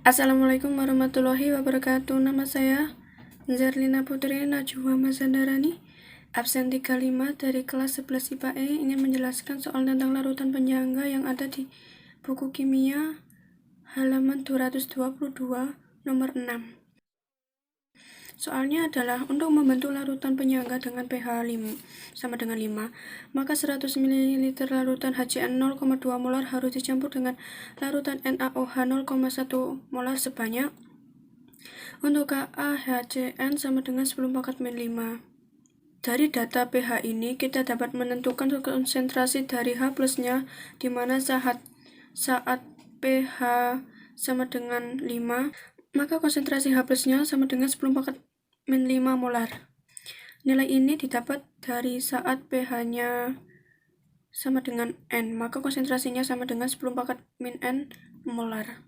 Assalamualaikum warahmatullahi wabarakatuh. Nama saya Zerlina Putri Najwa Mazandarani, absen 35 dari kelas 11 IPA E, ingin menjelaskan soal tentang larutan penyangga yang ada di buku kimia halaman 222 nomor 6. Soalnya adalah untuk membentuk larutan penyangga dengan pH sama dengan 5, maka 100 ml larutan HCN 0,2 molar harus dicampur dengan larutan NaOH 0,1 molar sebanyak. Untuk KaHCN sama dengan 10 pangkat min 5. Dari data pH ini kita dapat menentukan konsentrasi dari H plusnya, di mana saat pH sama dengan 5, maka konsentrasi H plusnya sama dengan 10 pangkat min 5 molar. Nilai ini didapat dari saat pH-nya sama dengan N, maka konsentrasinya sama dengan 10 pangkat min N molar.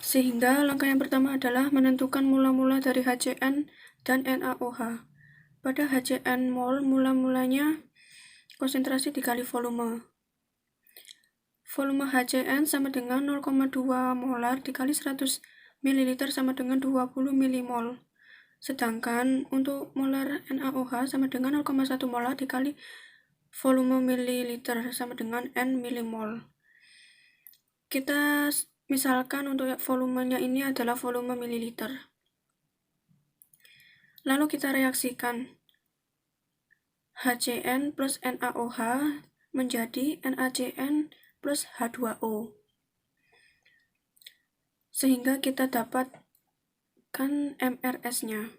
Sehingga langkah yang pertama adalah menentukan mula-mula dari HCN dan NaOH. Pada HCN mol, mula-mulanya konsentrasi dikali volume. Volume HCN sama dengan 0,2 molar dikali 100 ml sama dengan 20 milimol. Sedangkan untuk molar NaOH sama dengan 0,1 molar dikali volume mililiter sama dengan N milimol. Kita misalkan untuk volumenya ini adalah volume mililiter. Lalu kita reaksikan HCN plus NaOH menjadi NaCN plus H2O. Sehingga kita dapatkan MRS-nya.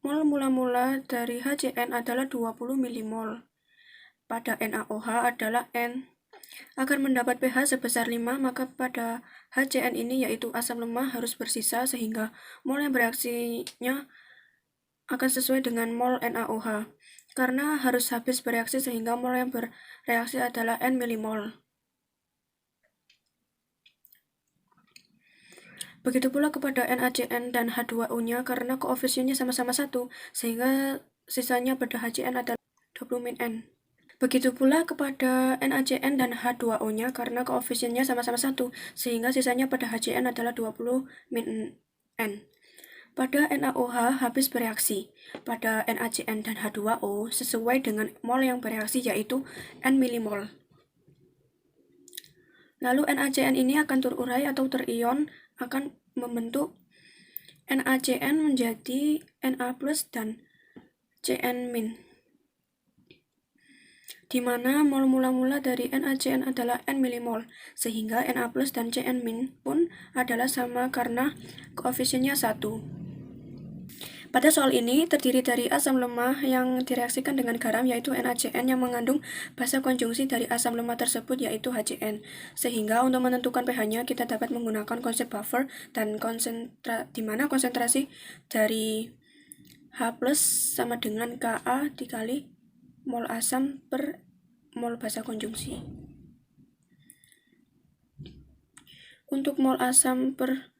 Mol mula-mula dari HCN adalah 20 milimol. Pada NaOH adalah N. Agar mendapat pH sebesar 5, maka pada HCN ini yaitu asam lemah harus bersisa sehingga mol yang bereaksinya akan sesuai dengan mol NaOH. Karena harus habis bereaksi sehingga mol yang bereaksi adalah N milimol. Begitu pula kepada NaCN dan H2O-nya karena koefisiennya sama-sama 1, sehingga sisanya pada HCN adalah 20 min N. Begitu pula kepada NaCN dan H2O-nya karena koefisiennya sama-sama 1, sehingga sisanya pada HCN adalah 20 min N. Pada NaOH habis bereaksi. Pada NaCN dan H2O sesuai dengan mol yang bereaksi yaitu N milimol. Lalu NaCN ini akan terurai atau terion akan membentuk NaCN menjadi Na plus dan Cn min, di mana mol mula-mula dari NaCN adalah N milimol, sehingga Na plus dan Cn min pun adalah sama karena koefisiennya 1. Pada soal ini terdiri dari asam lemah yang direaksikan dengan garam yaitu NaCN yang mengandung basa konjungsi dari asam lemah tersebut yaitu HCN. Sehingga untuk menentukan pH-nya kita dapat menggunakan konsep buffer dan di mana konsentrasi dari H plus sama dengan Ka dikali mol asam per mol basa konjungsi. Untuk mol asam per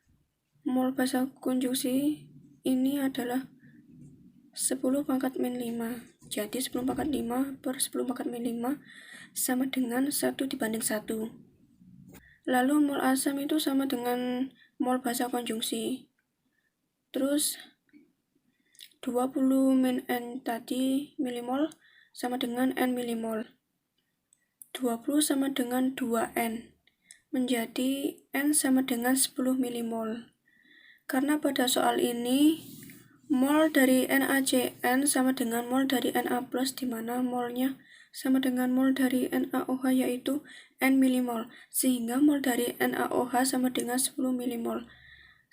mol basa konjungsi ini adalah 10 pangkat min 5. Jadi 10 pangkat 5 per 10 pangkat min 5 sama dengan 1 dibanding 1. Lalu mol asam itu sama dengan mol basa konjungsi. Terus 20 min N tadi milimol sama dengan N milimol. 20 sama dengan 2N. Menjadi N sama dengan 10 milimol. Karena pada soal ini mol dari NaCN sama dengan mol dari Na+, di mana molnya sama dengan mol dari NaOH yaitu N milimol, sehingga mol dari NaOH sama dengan 10 milimol.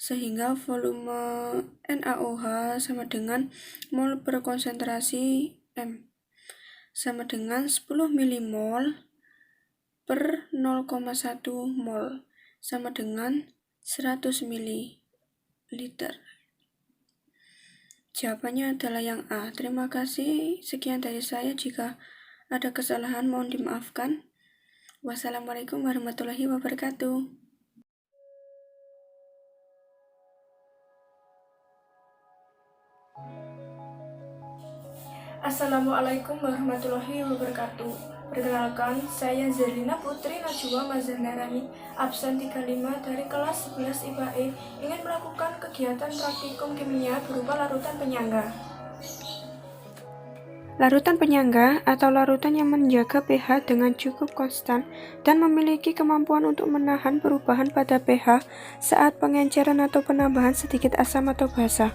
Sehingga volume NaOH sama dengan mol per konsentrasi M sama dengan 10 milimol per 0,1 mol sama dengan 100 mililiter. Jawabannya adalah yang A. Terima kasih. Sekian dari saya. Jika ada kesalahan mohon dimaafkan. Wassalamualaikum warahmatullahi wabarakatuh. Assalamualaikum warahmatullahi wabarakatuh. Perkenalkan, saya Zerlina Putri Najwa Mazandarani, absen 35 dari kelas 11 IPA ingin melakukan kegiatan praktikum kimia berupa larutan penyangga. Larutan penyangga atau larutan yang menjaga pH dengan cukup konstan dan memiliki kemampuan untuk menahan perubahan pada pH saat pengenceran atau penambahan sedikit asam atau basa.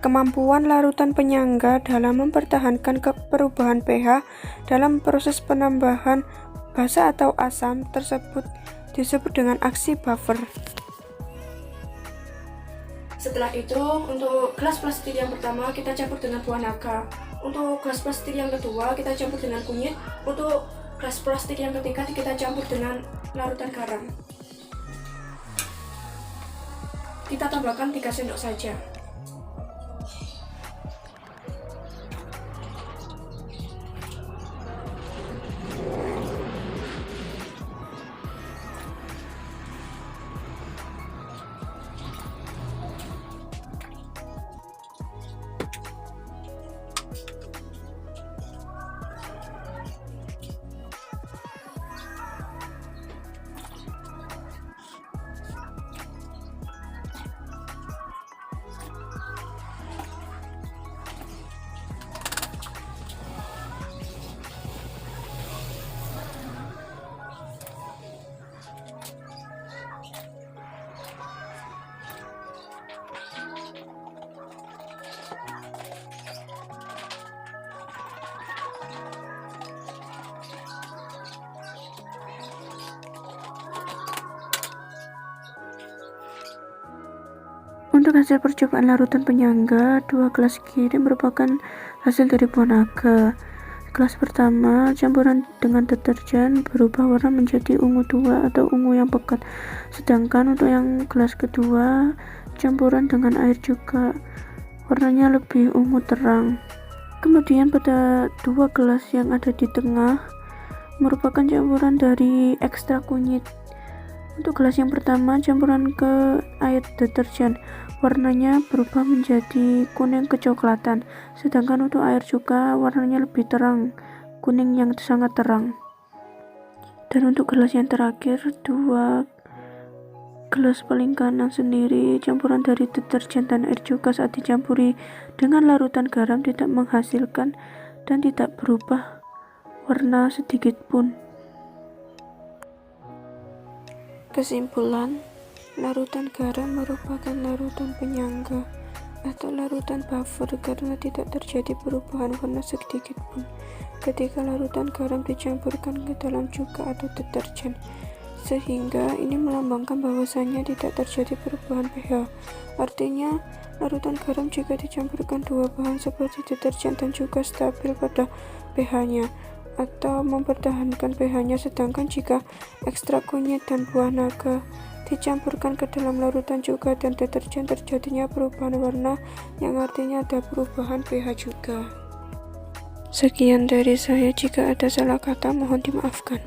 Kemampuan larutan penyangga dalam mempertahankan perubahan pH dalam proses penambahan basa atau asam tersebut disebut dengan aksi buffer. Setelah itu, untuk gelas plastik yang pertama kita campur dengan buah naga. Untuk gelas plastik yang kedua kita campur dengan kunyit. Untuk gelas plastik yang ketiga kita campur dengan larutan garam. Kita tambahkan 3 sendok saja. Untuk hasil percobaan larutan penyangga, 2 gelas kiri merupakan hasil dari buah naga. Gelas pertama, campuran dengan deterjen berubah warna menjadi ungu tua atau ungu yang pekat. Sedangkan untuk yang gelas kedua, campuran dengan air juga warnanya lebih ungu terang. Kemudian pada 2 gelas yang ada di tengah merupakan campuran dari ekstrak kunyit. Untuk gelas yang pertama, campuran ke air deterjen, warnanya berubah menjadi kuning kecoklatan, sedangkan untuk air juga warnanya lebih terang, kuning yang sangat terang. Dan untuk gelas yang terakhir, 2 gelas paling kanan sendiri, campuran dari deterjen dan air juga saat dicampuri dengan larutan garam tidak menghasilkan dan tidak berubah warna sedikit pun. Kesimpulan, larutan garam merupakan larutan penyangga atau larutan buffer karena tidak terjadi perubahan warna sedikit pun ketika larutan garam dicampurkan ke dalam cuka atau deterjen, sehingga ini melambangkan bahwasannya tidak terjadi perubahan pH. Artinya, larutan garam jika dicampurkan 2 bahan seperti deterjen dan juga stabil pada pH-nya atau mempertahankan pH-nya, sedangkan jika ekstrak kunyit dan buah naga dicampurkan ke dalam larutan cuka dan deterjen terjadinya perubahan warna yang artinya ada perubahan pH juga. Sekian dari saya, jika ada salah kata mohon dimaafkan.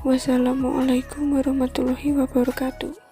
Wassalamualaikum warahmatullahi wabarakatuh.